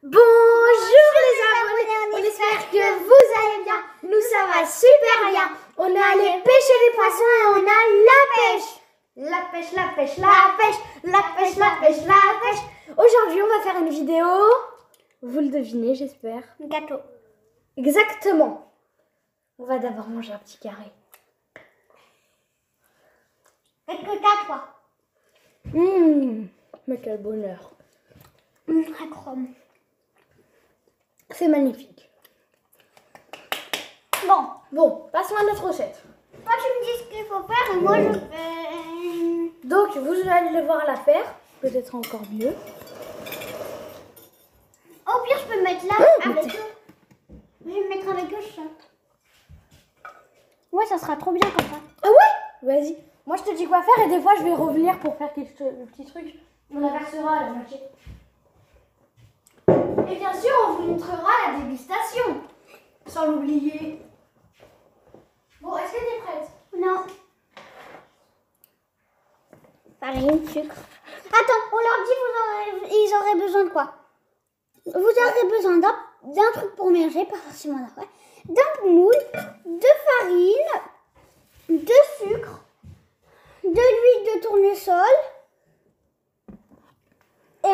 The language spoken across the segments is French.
Bonjour les abonnés, on espère que vous allez bien. Nous ça va super bien. On est allé pêcher les poissons et on a la pêche. La pêche, la pêche, la pêche, la pêche, la pêche, la pêche. Aujourd'hui on va faire une vidéo, vous le devinez j'espère. Gâteau. Exactement. On va d'abord manger un petit carré. Qu'est-ce que t'as toi? Mais quel bonheur. Chrome. C'est magnifique. Bon, passons à notre recette. Toi tu me dis ce qu'il faut faire et moi je fais... Donc vous allez le voir la faire, peut-être encore mieux. Au pire je peux me mettre là avec eux. Je vais me mettre avec eux ça. Ouais, ça sera trop bien comme ça. Ah ouais? Vas-y. Moi je te dis quoi faire et des fois je vais revenir pour faire quelques petits trucs. On inversera à la moitié. Et bien sûr on vous montrera la dégustation. Sans l'oublier. Bon, est-ce que t'es prête? Non. Farine, sucre. Attends, on leur dit ils auraient besoin de quoi? Vous aurez besoin d'un truc pour mélanger, pas forcément d'après. D'un moule, de farine, de sucre, de l'huile de tournesol et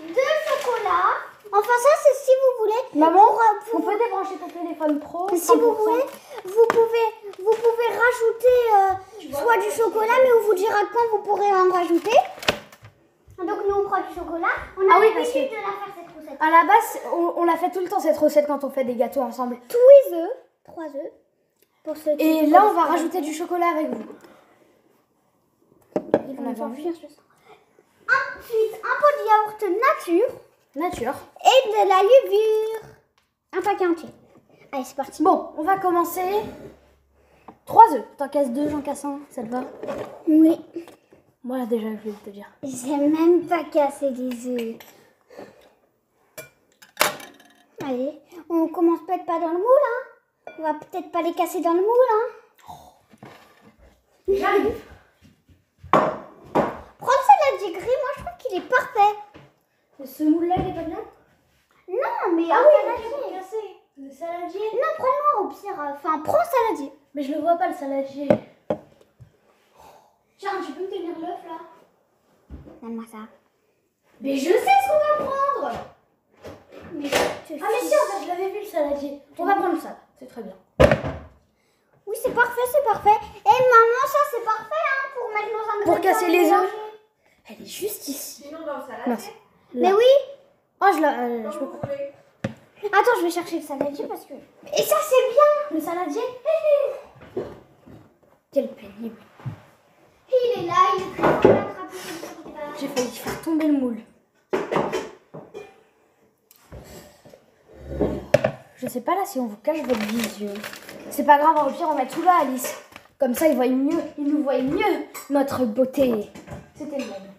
de chocolat. Enfin ça c'est si vous voulez. Maman, on peut débrancher ton téléphone pro. Si vous voulez, vous pouvez rajouter soit du chocolat, mais on vous dira quand vous pourrez en rajouter. Donc nous on prend du chocolat. On a l'habitude de la faire cette recette. À la base, on la fait tout le temps cette recette quand on fait des gâteaux ensemble. Tous les œufs, 3 œufs. Pour ceux qui Et là, on va rajouter du chocolat avec vous. Ils vont s'enfuir, je sens. Ensuite, un pot de yaourt Nature. et de la levure. Un paquet entier. Allez, c'est parti. Bon, on va commencer. 3 œufs. T'en casses 2, j'en casse 1. Ça te va? Oui. Moi, déjà, je vais te dire. J'ai même pas cassé des œufs. Allez, on commence peut-être pas dans le moule, hein. On va peut-être pas les casser dans le moule, hein. J'arrive. Prends le saladier gris, moi je trouve qu'il est parfait. Ce moule-là, il est pas bien? Non, mais Ah un oui, saladier. il est cassé. Le saladier. Non, prends le noir au pire. Enfin, prends le saladier. Mais je le vois pas, le saladier. Tiens, tu peux me tenir l'œuf, là? Donne-moi ça. Mais je sais ce qu'on va prendre. Mais Ah mais si, en fait, je l'avais vu, le saladier. On va prendre ça, c'est très bien. oui, c'est parfait, c'est parfait. Et maman, ça c'est parfait, hein, pour mettre nos ingrédients. Pour casser les mélangés. œufs. Elle est juste ici. Sinon, dans le salade. Mince. Mais Là. oui. Oh, je peux pas. Attends, je vais chercher le saladier parce que... Et ça c'est bien. Le saladier. Quel pénible. Il est là, il est très fort à attraper. J'ai failli faire tomber le moule. Je sais pas là si on vous cache votre visu. C'est pas grave, au pire on met tout là, Alice. Comme ça ils voient mieux, ils nous voient mieux notre beauté. C'était le même.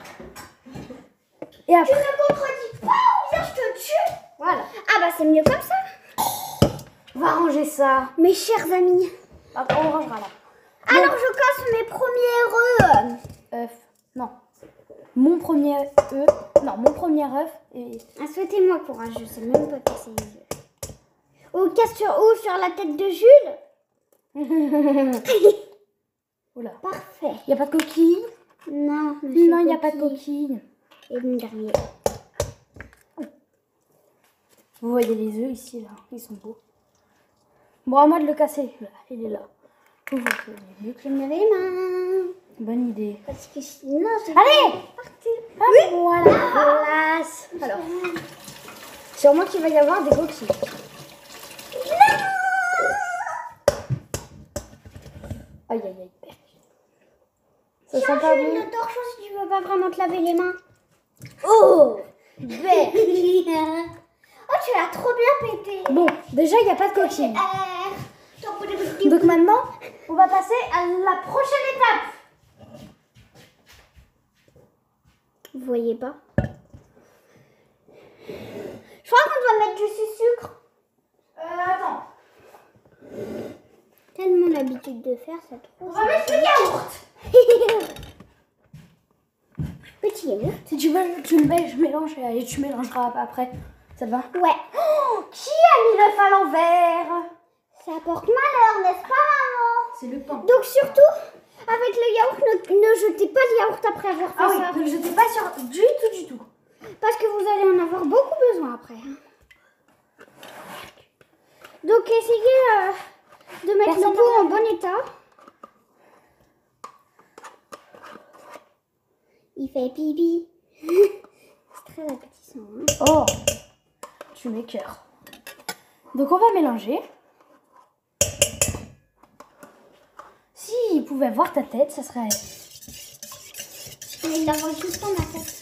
Et Tu après, ne contredis pas ou bien je te tue. voilà. Ah bah c'est mieux comme ça. On va ranger ça. Mes chers amis. Attends, on rangera là. Alors je casse mes premiers œufs. œuf. Non. Mon premier œuf. Non, mon premier œuf. Et... Ah, souhaitez-moi courage, je sais même pas casser les œufs. Ou sur la tête de Jules. Oula. Parfait. Il n'y a pas de coquille? Non, Non, il n'y a pas de coquille. Et le dernier. Vous voyez les œufs ici, là. Ils sont beaux. Bon, à moi de le casser. Là, il est là. Vous voyez. Je me lave les mains. Bonne idée. Parce que sinon, c'est Allez! parti. Oui. Voilà. Place. Alors, sûrement qu'il va y avoir des coquilles. Aïe, aïe, aïe. Ça sent pas Jules, bon. le torchon si tu veux pas vraiment te laver les mains. Oh! Vert. Oh, tu l'as trop bien pété. Bon, déjà, il n'y a pas de coquille. Donc maintenant, on va passer à la prochaine étape. Vous voyez pas? Je crois qu'on doit mettre du sucre. Attends. Tellement l'habitude de faire, ça trop. On va mettre le yaourt. Petit yaourt. Si tu veux, tu le mélanges et tu mélangeras après. Ça te va? Ouais. Oh, qui a mis l'œuf à l'envers? Ça porte malheur, n'est-ce pas, maman? C'est le pain. Donc surtout, avec le yaourt, ne jetez pas le yaourt après avoir fait Ah oui, ça. ne jetez pas sur du tout. Parce que vous allez en avoir beaucoup besoin après. Donc essayez de mettre le pot en bon état. Il fait pipi. C'est très appétissant. Hein. Oh, tu m'écœures. Donc on va mélanger. S'il pouvait voir ta tête, ça serait... Il la voit tout le temps ma tête.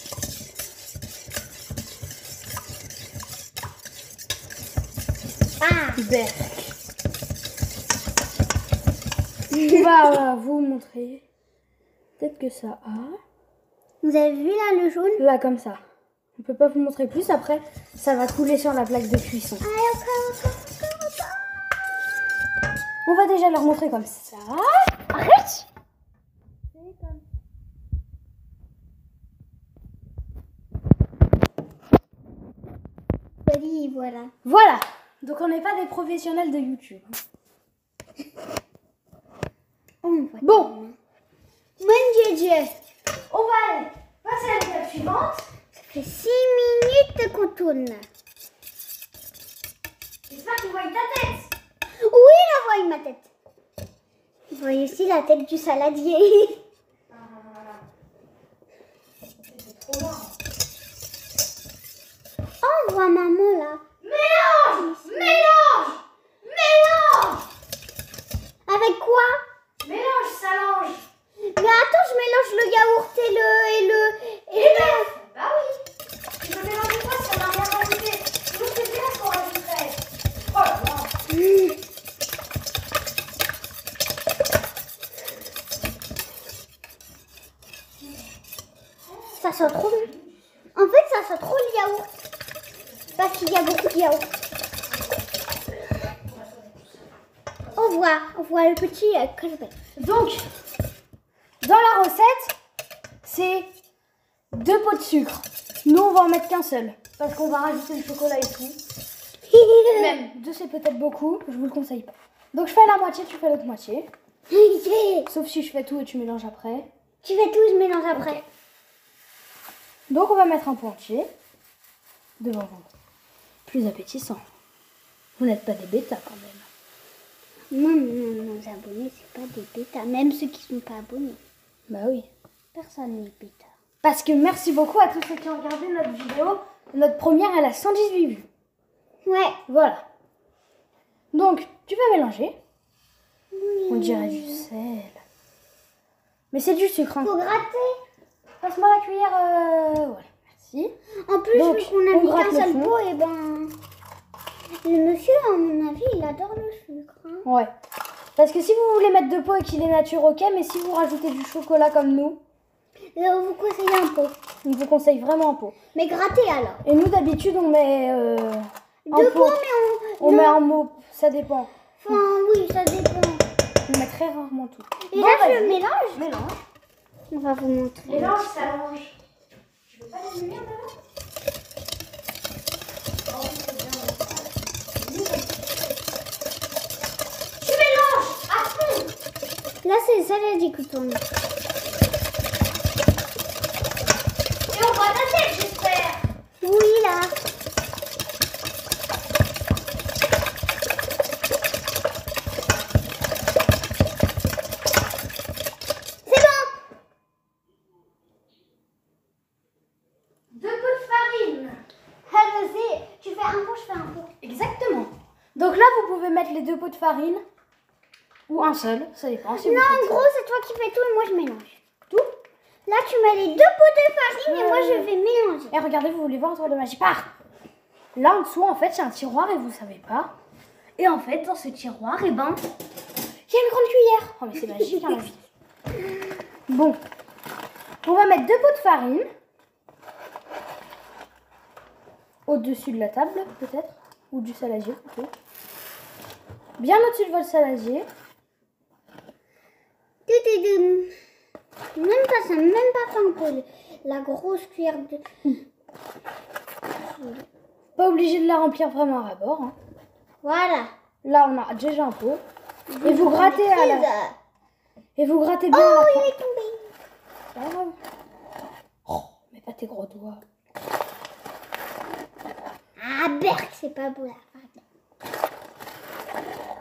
Ah, Berk. On va vous montrer. Peut-être que ça a... vous avez vu là le jaune? Là, comme ça. On peut pas vous montrer plus. Après, ça va couler sur la plaque de cuisson. On va déjà leur montrer comme ça. Arrête! Oui, voilà. Voilà. Donc, on n'est pas des professionnels de YouTube. Bon. On va aller passer à l'étape suivante. Ça fait 6 minutes qu'on tourne. J'espère qu'ils voient ta tête. Oui, la voyez ma tête. Vous voyez aussi la tête du saladier. C'est trop loin. Oh, on voit maman là. Mélange. Avec quoi? Mélange, s'allonge. Mais attends, je mélange le yaourt et l'œuf. Bah oui. Tu veux mélanger quoi si on n'a rien rajouté? Nous, c'est bien ce qu'on rajouterait. Oh là là. Ça sent trop bon. En fait, ça sent trop le yaourt. Parce qu'il y a beaucoup de yaourt. On voit le petit crevette. Donc, dans la recette, c'est 2 pots de sucre. Nous, on va en mettre qu'un seul. Parce qu'on va rajouter le chocolat et tout. Même 2, c'est peut-être beaucoup. Je vous le conseille pas. Donc, je fais la moitié, tu fais l'autre moitié. Sauf si je fais tout et tu mélanges après. Tu fais tout, je mélange après. Donc, on va mettre un pot entier devant vous. Plus appétissant. Vous n'êtes pas des bêtas quand même. Non, nos abonnés, c'est pas des bêtas. Même ceux qui sont pas abonnés. Bah oui. Personne n'est bêta. Parce que merci beaucoup à tous ceux qui ont regardé notre vidéo. Notre première, elle a 118 vues. Ouais. Voilà. Donc, tu vas mélanger. Oui. On dirait du sel. Mais c'est du sucre. Hein. Faut gratter. Passe-moi la cuillère. Voilà, merci. En plus, Donc, vu qu'on a on mis gratte qu'un le seul fond. pot, et ben... Le monsieur, à mon avis, il adore le sucre. Hein. Ouais. Parce que si vous voulez mettre 2 pots et qu'il est nature, ok. Mais si vous rajoutez du chocolat comme nous, On vous conseille un pot. on vous conseille vraiment un pot. Mais gratter alors. Et nous, d'habitude, on met un 2 pot. pots, mais On met un mot. Ça dépend. Enfin, oui, ça dépend. On met très rarement tout. Et Bon, là, je vas-y. le mélange. Mélange. On va vous montrer. Mélange, ça mange. Tu veux pas les lumières d'abord? Tu mélanges à fond. Là, c'est le saladier qui tourne. Et on voit ta tête, j'espère. Oui, là. C'est bon. 2 pots de farine. Tu fais un pot, je fais un pot. Exactement. Donc là, vous pouvez mettre les 2 pots de farine. Ou un seul, ça dépend. Si vous Non, faites en ça. gros, c'est toi qui fais tout et moi, je mélange. Tout. Là, tu mets les 2 pots de farine et moi, je vais mélanger. Et regardez, vous voulez voir un tour de magie. Pars. Là, en dessous, en fait, il y a un tiroir et vous savez pas. Et en fait, dans ce tiroir, eh ben, il y a une grande cuillère. Oh, mais c'est magique, hein, la vie. Bon. On va mettre 2 pots de farine. Au-dessus de la table, peut-être. Ou du saladier, plutôt. Bien au-dessus de votre saladier. Même pas ça, même pas un peu. La grosse cuillère de... Pas obligé de la remplir vraiment à bord. Hein. Voilà. Là, on a déjà un pot. Et vous grattez à la... Et vous grattez bien à la Oh, fin. il est tombé. Oh, mais pas tes gros doigts. Ah, berk, c'est pas beau là.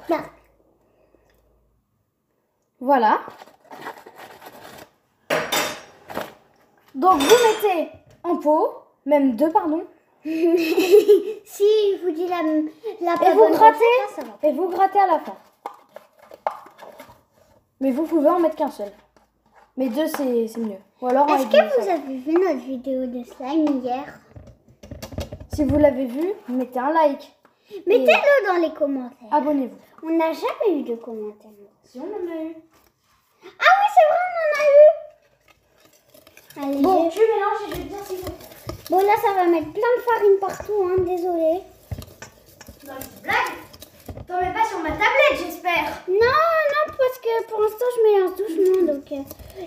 Là. Voilà. Donc, vous mettez un pot, même 2, pardon. Si je vous dis la Et vous grattez, ça va. et vous grattez à la fin. Mais vous pouvez en mettre qu'un seul. Mais 2, c'est mieux. Ou alors Est-ce avec que deux, vous ça va. avez vu notre vidéo de slime hier? Si vous l'avez vu, mettez un like. Mettez-le dans les commentaires. Abonnez-vous. On n'a jamais eu de commentaires. Si on en a eu. Ah oui, c'est vrai, on en a eu. Allez, Bon, tu mélanges et je vais te dire s'il faut faire. bon, là, ça va mettre plein de farine partout, hein, désolé. Non, mais c'est blague. T'en mets pas sur ma tablette, j'espère. Non, non, parce que pour l'instant, je mélange doucement, donc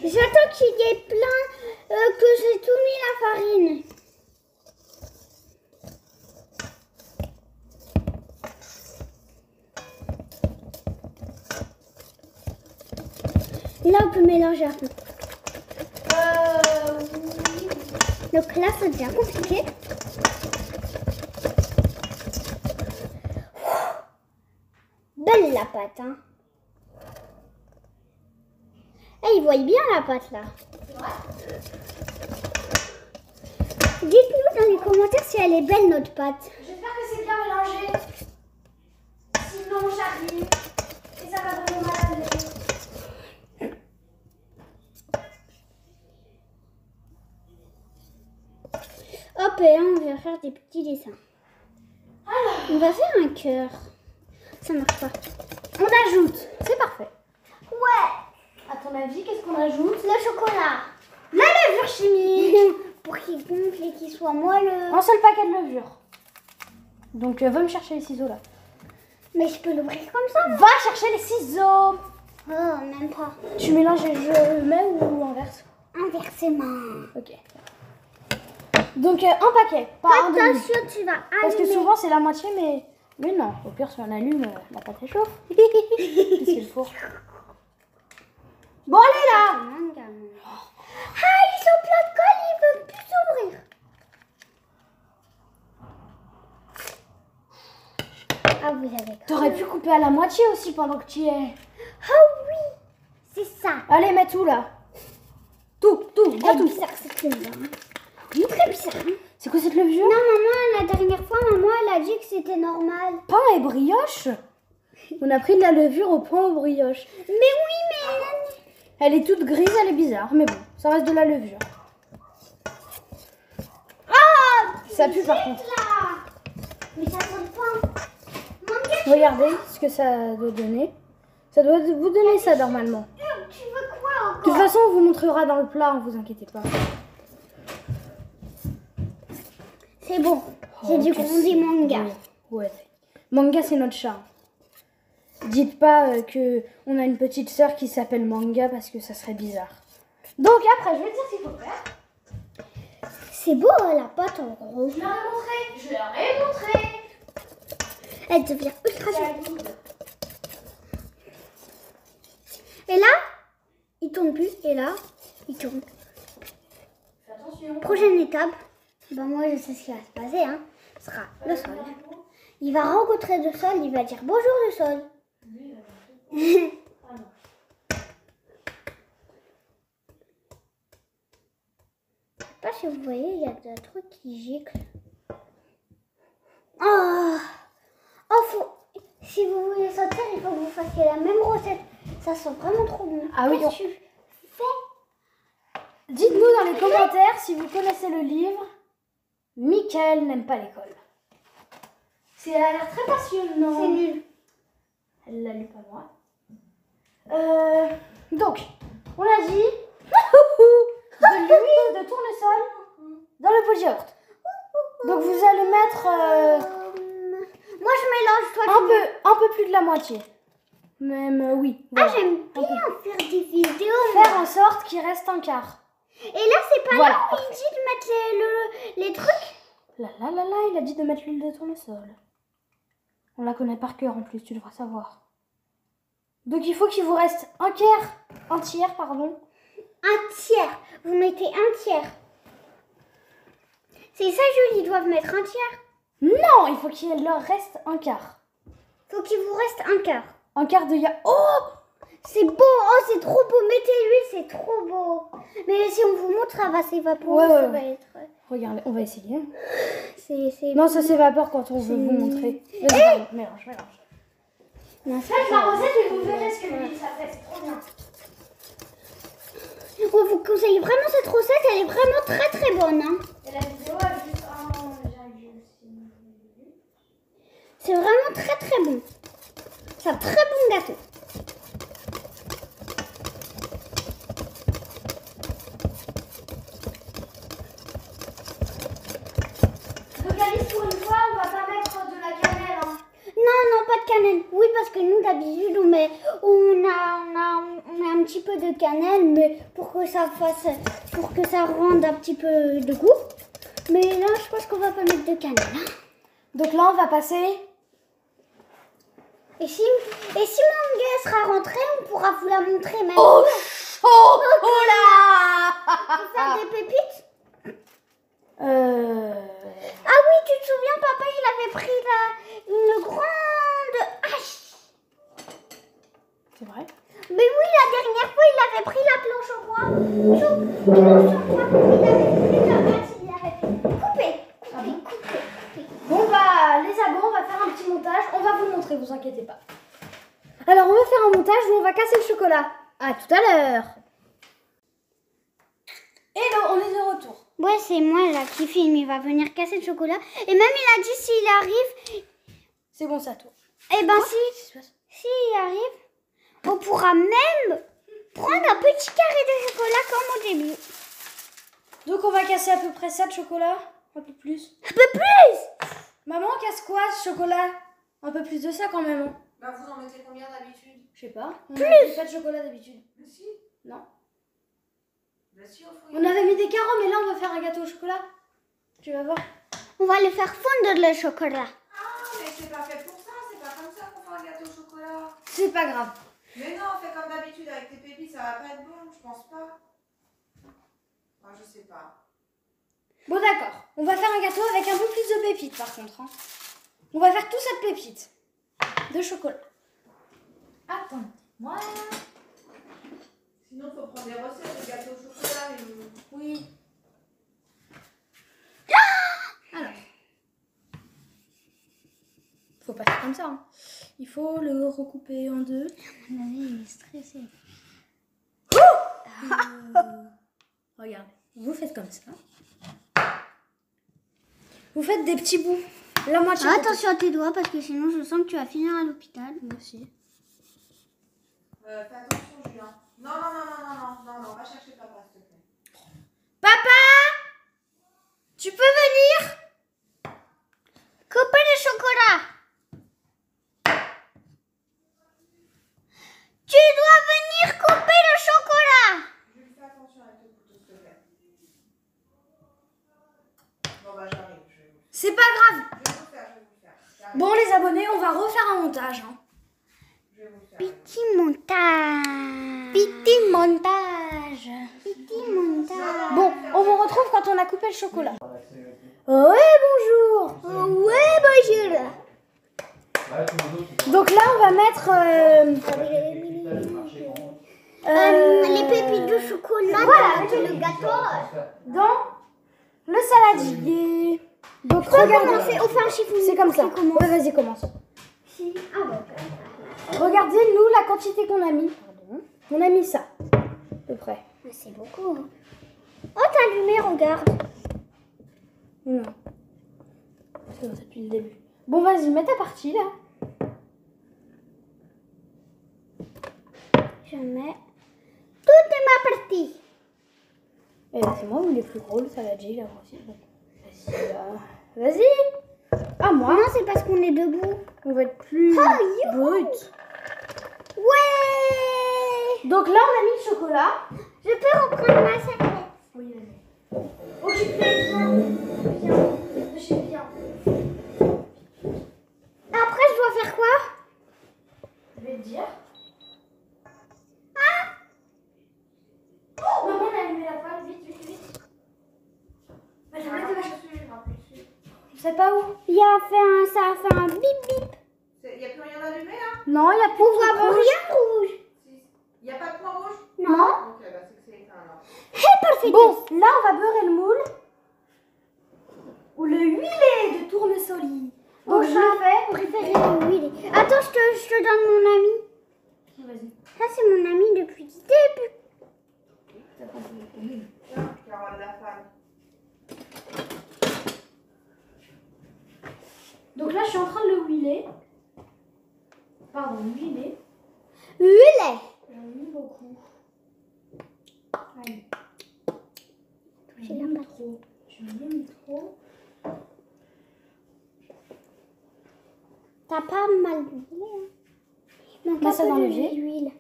j'attends qu'il y ait plein, que j'ai tout mis la farine. Là, on peut mélanger un peu. Oui. Donc là, ça devient compliqué. Belle la pâte, hein. Eh, ils voient bien la pâte, là. Dites-nous dans les commentaires si elle est belle, notre pâte. J'espère que c'est bien mélangé. Sinon, j'arrive. Et ça va vraiment mal aller. Hop, et là, on va faire des petits dessins. Alors, On va faire un cœur. Ça marche pas. on ajoute. C'est parfait. Ouais, À ton avis, qu'est-ce qu'on ajoute? le chocolat. La levure chimique. Pour qu'il gonfle et qu'il soit moelleux. Un seul paquet de levure. Donc, va me chercher les ciseaux là. Mais je peux l'ouvrir comme ça. Va chercher les ciseaux. Oh, même pas. Tu mélanges et je mets ou inverse? Inversement. Ok. Donc, un paquet, pas un demi. Attention, tu vas Parce que allumer. souvent, c'est la moitié, mais non. Au pire, si on allume, la pâte est chauffe. Qu'est-ce qu'il faut? Bon, allez là. Ah, ils sont pleins de colle, ils peuvent plus s'ouvrir. Ah, vous avez cru. T'aurais pu couper à la moitié aussi pendant que tu y es. Ah oui, c'est ça. Allez, mets tout là. Tout, bien C'est tout. bizarre cette levure. Hein. Très bizarre. Hein. C'est quoi cette levure? Non, maman, la dernière fois, maman, elle a dit que c'était normal. Pain et brioche. On a pris de la levure au pain aux brioches. Mais oui, mais... Elle est toute grise, elle est bizarre, mais bon, ça reste de la levure. Ah, Ça pue par contre. là. Mais ça sonne pas. Maman, Regardez ce que ça doit donner. Ça doit vous donner ça normalement. tu veux quoi De encore? toute façon, on vous montrera dans le plat, ne vous inquiétez pas. C'est bon. J'ai dit qu'on dit manga. Ouais. Manga, c'est notre chat. Dites pas que on a une petite sœur qui s'appelle Manga parce que ça serait bizarre. Donc après, je vais te dire ce qu'il faut faire. C'est beau la pâte en gros. Je leur ai montré. Elle devient ultra jolie. Et là, il tourne plus. Et là, il tourne. Fais attention. Prochaine étape, ben moi je sais ce qui va se passer. Hein. Ce sera le sol. Il va rencontrer le sol, il va dire bonjour le sol. Je sais pas si vous voyez, il y a des trucs qui giclent. Oh, si vous voulez sortir, il faut que vous fassiez la même recette. Ça sent vraiment trop bon. Ah oui, Qu'est-ce que tu fais? Dites-nous dans les commentaires si vous connaissez le livre Michael n'aime pas l'école. Ça a l'air très passionnant. C'est nul. Elle l'a lu pas moi. Donc, on a dit de l'huile de tournesol dans le pot de yaourt. Donc vous allez mettre Moi je mélange, toi tu un peu plus de la moitié. Même oui. Ah, Voilà. j'aime bien faire des vidéos. Faire en sorte qu'il reste un quart. Et là, c'est pas Voilà, là où il parfait. dit de mettre les trucs. là, il a dit de mettre l'huile de tournesol. On la connaît par cœur en plus, tu devrais savoir. Donc il faut qu'il vous reste un tiers, pardon. Un tiers. Vous mettez un tiers. C'est ça, Jules, ils doivent mettre un tiers. Non, il faut qu'il leur reste un quart. Faut qu'il vous reste un quart. Un quart de yaourt. Oh! C'est beau, oh c'est trop beau, mettez l'huile, c'est trop beau. Mais si on vous montre, ça va s'évaporer, ça va être... Regardez, on va essayer. C'est... Non, ça s'évapore quand on veut vous montrer. Vas-y, mélange. Non, faites la recette et vous verrez ce que l'huile ça fait, c'est trop bien. On vous conseille vraiment cette recette, elle est vraiment très très bonne. Hein. Et la vidéo a juste un an déjà vu aussi. C'est vraiment très très bon. C'est un très bon gâteau. Donc Alice, pour une fois, on va pas mettre de la cannelle. Hein. Non, pas de cannelle. Oui, parce que nous, d'habitude, on met un petit peu de cannelle, mais pour que ça rende un petit peu de goût. Mais là, je pense qu'on va pas mettre de cannelle. Hein. Donc là, on va passer. Et si mon gars sera rentré, on pourra vous la montrer même. Oh là! Pour faire des pépites. Ah oui, tu te souviens, papa, il avait pris une grande hache. C'est vrai? Mais oui, la dernière fois, il avait pris la planche au bois. Il avait pris la hache, il avait coupé. Bon bah, les abos, on va faire un petit montage. On va vous montrer, vous inquiétez pas. Alors, on va faire un montage où on va casser le chocolat. À tout à l'heure. Hello, on est de retour. Ouais, c'est moi là qui filme, il va venir casser le chocolat. Et même il a dit s'il arrive... C'est bon, c'est à toi. Eh ben s'il arrive, on pourra même prendre un petit carré de chocolat comme au début. Donc on va casser à peu près ça de chocolat. Un peu plus. Un peu plus. Maman, casse quoi ce chocolat? Un peu plus de ça quand même. Hein. Bah vous en mettez combien d'habitude? Je sais pas. On Plus. met pas de chocolat d'habitude. Mais si. Non. Bah si, au fond. On avait mis des carottes, mais là on va faire un gâteau au chocolat. Tu vas voir. On va le faire fondre le chocolat. Ah, mais c'est pas fait pour ça, c'est pas comme ça qu'on fait un gâteau au chocolat. C'est pas grave. Mais non, fais comme d'habitude avec tes pépites, ça va pas être bon, je pense pas. Moi, je sais pas. Bon d'accord. On va faire un gâteau avec un peu plus de pépites par contre. Hein. On va faire tout cette pépite de chocolat. Attends. Voilà. Sinon, faut prendre des recettes de gâteau au chocolat. Oui. Alors. Faut pas faire comme ça. Hein. Il faut le recouper en deux. Mon ami, il est stressé. Regardez. Vous faites comme ça. Vous faites des petits bouts. La moitié. Attention à tes doigts parce que sinon je sens que tu vas finir à l'hôpital. Moi aussi. Fais attention, Julien. Non, va chercher papa, s'il te plaît. Papa, tu peux venir? Couper le chocolat. Tu dois venir couper le chocolat. Jules, fais attention avec le couteau, s'il te plaît. Bon, bah j'arrive, je vais vous C'est pas grave. faire. J'arrive. Bon les abonnés, on va refaire un montage. Hein. Je vais vous faire. Petit montage. Petit montage. Petit montage. Bon, on vous retrouve quand on a coupé le chocolat. Ouais, bonjour. Ouais, bonjour. Donc là, on va mettre Les pépites de chocolat voilà, dans le gâteau. dans le saladier. Donc regardez, Enfin, chiffon. c'est comme ça. Ouais, vas-y, commence. Regardez, nous, la quantité qu'on a mis. On a mis ça, à peu près. C'est beaucoup. Oh, t'as allumé, regarde. Non. C'est comme ça depuis le début. Bon, vas-y, mets ta partie, là. Je mets toute ma partie. Et là, c'est moi ou il est plus gros, le saladier, là aussi. Bon, vas-y, là. Vas-y. À moi. Non, c'est parce qu'on est debout. On va être plus Oh, brut. Ouais. Donc là, on a mis le chocolat. Je peux reprendre ma serviette. Oui, vas-y. Occupe-toi de chez sais pas où. Ça a fait un bip bip. Il n'y a plus rien allumé là? Non, il y a plus On de voit truc rouge. rien rouge. Il n'y a pas de point rouge? Non. Ok, bah c'est que c'est éteint alors. Bon, là, on va beurrer le moule. Ou le huilé de tournesol. Donc, je le fais. Préféré le huilé. Attends, je te donne mon ami. Vas-y. Ça, c'est mon ami depuis le début. Tiens, Carole la femme. Donc là, je suis en train de le huiler. Pardon, huiler. Huilé. J'en ai mis beaucoup. Allez. J'ai la pâte. Trop. J'en ai mis trop. T'as pas mal d'huile. Hein. Mets ça dans le jet. l'huile.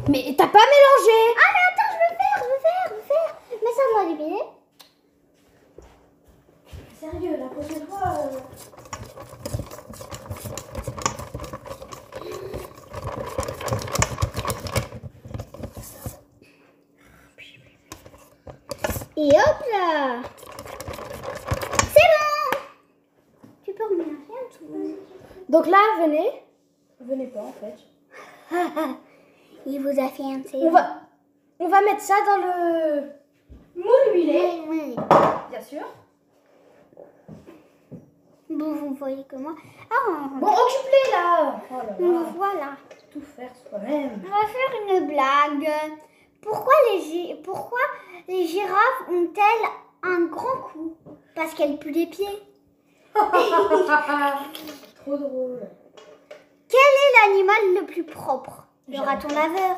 Mais t'as pas mélangé. Ah, mais attends, je veux faire. Mets ça dans l'huile. Sérieux, la prochaine fois. Et hop là. C'est bon. Tu peux remélanger un petit peu. Donc là, venez. Venez pas en fait. Il vous a fait un petit On va mettre ça dans le moule huilé. Oui. Bien sûr. Bon, vous voyez que moi. Ah, Bon, occupe-les là. Oh là là. voilà. Tout faire soi-même. On va faire une blague. Pourquoi les girafes ont-elles un grand cou? Parce qu'elles puent les pieds. Trop drôle. Quel est l'animal le plus propre? Le Jamais. raton laveur.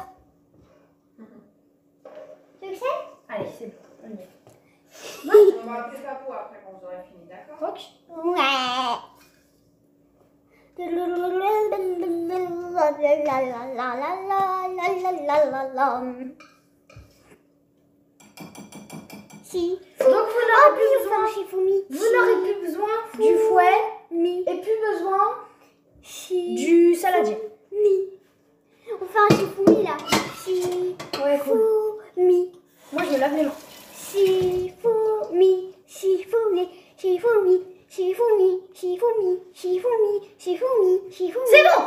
Tu le sais? Allez, c'est bon. On y est. On va appeler Papou après quand vous aurez fini, d'accord? Ok. Ouais. Si. Donc vous n'aurez plus besoin. Shifumi. Vous n'aurez plus besoin du fouet et plus besoin du saladier. Mi. On fait un shifumi là. Ouais, cool. Shifumi. Moi, je me lave les mains. Shifumi. Shifumi. Shifumi. Shifumi. Shifumi. Shifumi. Shifumi. Shifumi. C'est bon.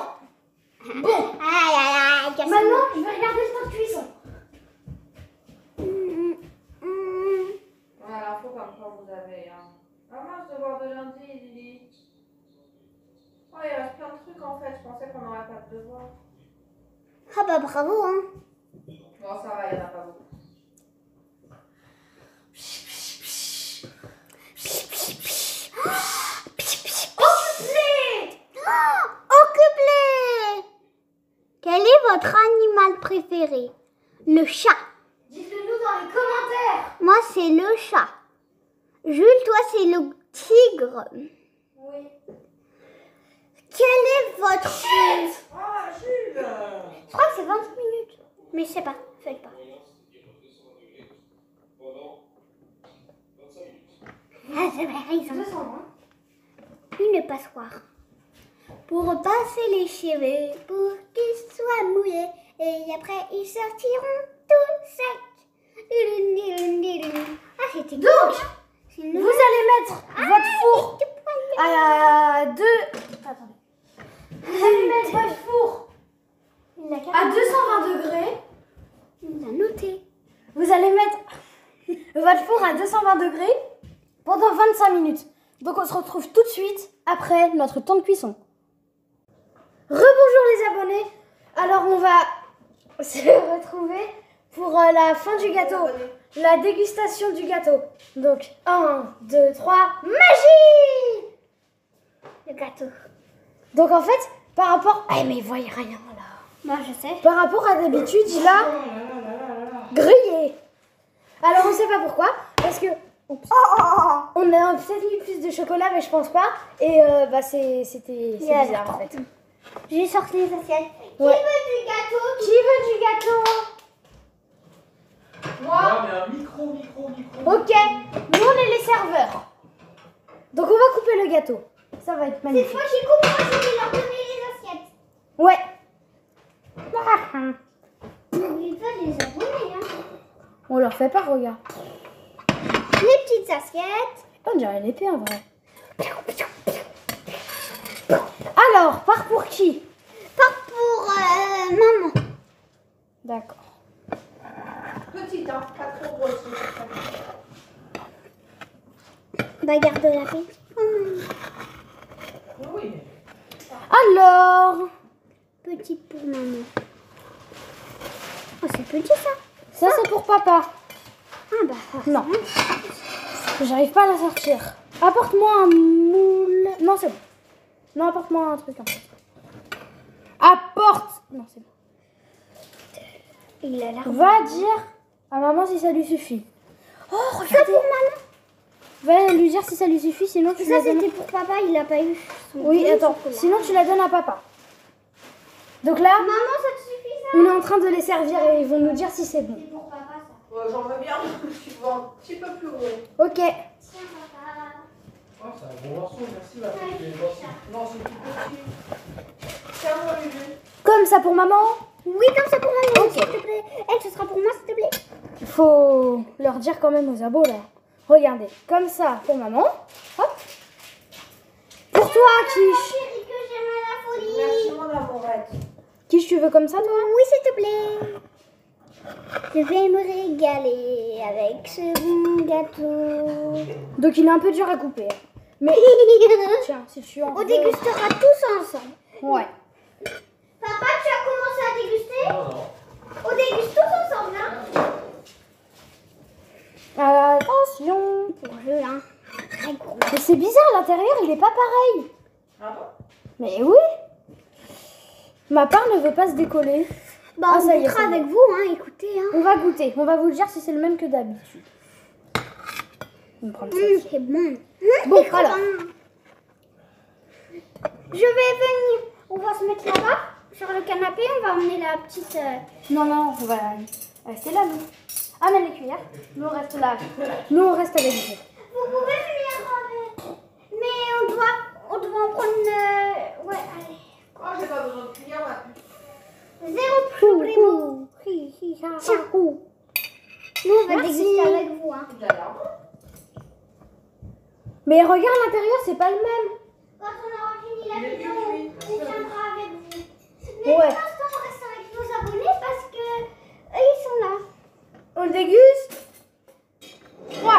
Bon. Aïe aïe aïe. Maintenant, je vais regarder le temps de cuisson. Ouais, l'info comme quoi vous avez. Hein. Ah mince, devoir de lundi, Lily. Oh, il reste plein de trucs en fait. Je pensais qu'on n'aurait pas de devoir. Ah bah bravo hein. Bon, ça va, il n'y en a pas beaucoup. Occupe-les. Quel est votre animal préféré? Le chat. Dites-le nous dans les commentaires. Moi c'est le chat. Jules, toi c'est le tigre. Oui. Quel est votre... Ah, Jules! Je crois que c'est 20 minutes. Mais je sais pas, faites pas. Ah, c'est vrai, ils ont 220. une passoire. Pour passer les cheveux, pour qu'ils soient mouillés. Et après, ils sortiront tout secs. Ah, c'était Donc, cool, hein. vous allez mettre votre four à 2... Attendez. Vous allez mettre votre four à 220 degrés. Il a noté. Vous allez mettre votre four à 220 degrés pendant 25 minutes. Donc on se retrouve tout de suite après notre temps de cuisson. Rebonjour les abonnés. Alors on va se retrouver pour la fin du gâteau. La dégustation du gâteau. Donc 1, 2, 3, magie! Le gâteau. Donc en fait, par rapport... Ah mais il voyait rien là. Moi, je sais. Par rapport à d'habitude, il a grillé. Alors on sait pas pourquoi, parce que oups, on a peut-être mis plus de chocolat, mais je pense pas. Et bah c'était bizarre en fait. J'ai sorti les assiettes. Ouais. Qui veut du gâteau? Qui veut du gâteau? Moi? Non, mais un micro. Ok, nous on est les serveurs. Donc on va couper le gâteau. Ça va être C'est magnifique. moi qui coupe, moi je vais leur donner les assiettes. Ouais. N'oublie pas de les abonner, hein. On leur fait pas, regarde. Les petites assiettes. On dirait une épée en vrai. Alors, part pour qui? Pas pour maman. D'accord. Petite, hein, pas trop grosse. Bagarre de la paix. Oui. Alors, Petit pour maman. Oh, c'est petit ça. ça c'est pour papa. Ah bah. Non. J'arrive pas à la sortir. Apporte-moi un moule. Non, c'est bon. Non, apporte-moi un truc. Apporte. Non, c'est bon. Il a l'air. Va dire à maman si ça lui suffit. Oh, regarde pour maman. Va lui dire si ça lui suffit, sinon tu Ça la donnes. c'était pour papa, il a pas eu. son Oui, bon attends. chocolat. Sinon tu la donnes à papa. Donc là, Maman, ça te suffit ça? on est en train de les servir et ils vont nous dire si c'est bon. C'est pour papa ça. Ouais, j'en veux bien. Tu vois un petit peu plus gros. Ok. Tiens papa. Ah, c'est un bon morceau, merci ma petite. Non, c'est tout petit. Tiens-moi, Lulu. Comme ça pour maman. Oui, comme ça pour maman, Ok. s'il te plaît. Elle, ce sera pour moi, s'il te plaît. Il faut leur dire quand même aux abos là. Regardez. Comme ça pour maman. Hop. Pour toi, Quiche. Chérie, que j'aime à la folie. Merci, mon amourette. Quiche, tu veux comme ça toi? Oui, s'il te plaît. Je vais me régaler avec ce bon gâteau. Donc il est un peu dur à couper. Mais tiens, si tu en On veux. dégustera tous ensemble. Ouais. Papa, tu as commencé à déguster? Non, non. On déguste tous ensemble, hein? Attention. Pour jeu, hein. Très gros. Mais c'est bizarre, l'intérieur il est pas pareil. Ah bon? Mais oui. Ma part ne veut pas se décoller. Bah, Ah, on ça y est, goûtera c'est bon. avec vous, hein. Écoutez, hein. On va goûter. On va vous dire si c'est le même que d'habitude. On va prendre ça. C'est bon. Bon, C'est trop alors. bon. Je vais venir. On va se mettre là-bas, sur le canapé. On va emmener la petite. Non, non, on va rester là, nous. Amène les cuillères. Nous, on reste là. Nous, on reste avec vous. Vous pouvez venir avec. Mais on doit en prendre une. Ouais, allez. Oh, j'ai pas besoin de cuillère là. Zéro problème. Tiens. Nous, on va Merci. déguster avec vous, hein. Il a l'air bon. Mais regarde l'intérieur, c'est pas le même. Quand on aura fini la Il est vidéo, cuit. on viendra avec vous. Mais Ouais. pour l'instant, on reste avec nos abonnés parce que eux, ils sont là. On le déguste. 3,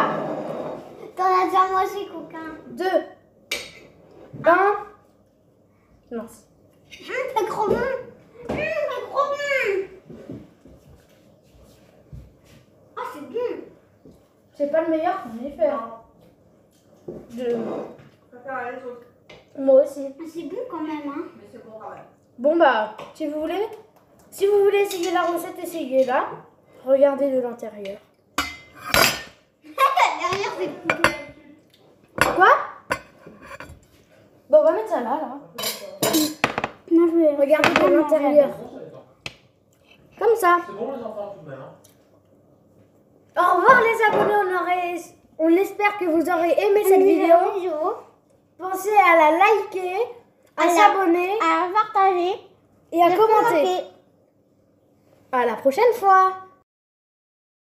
T'en as déjà mangé, coquin. 2, 1. Non. C'est trop bon. C'est trop bon. Ah, c'est bon. C'est pas le meilleur qu'on ait fait. Hein. Je préfère les autres. Moi aussi. Ah, c'est bon quand même, hein. Mais c'est bon quand même. Bon bah, si vous voulez essayer la recette, essayez-la. Regardez de l'intérieur. Derrière, c'est cool. Quoi? Bon, on va mettre ça là. Moi, je vais. Regardez de l'intérieur. Bon, ça dépend. Comme ça. C'est bon les enfants tout de même. Hein. Au revoir les abonnés. On espère que vous aurez aimé cette vidéo. Pensez à la liker, à s'abonner À partager. et à commenter. À la prochaine fois.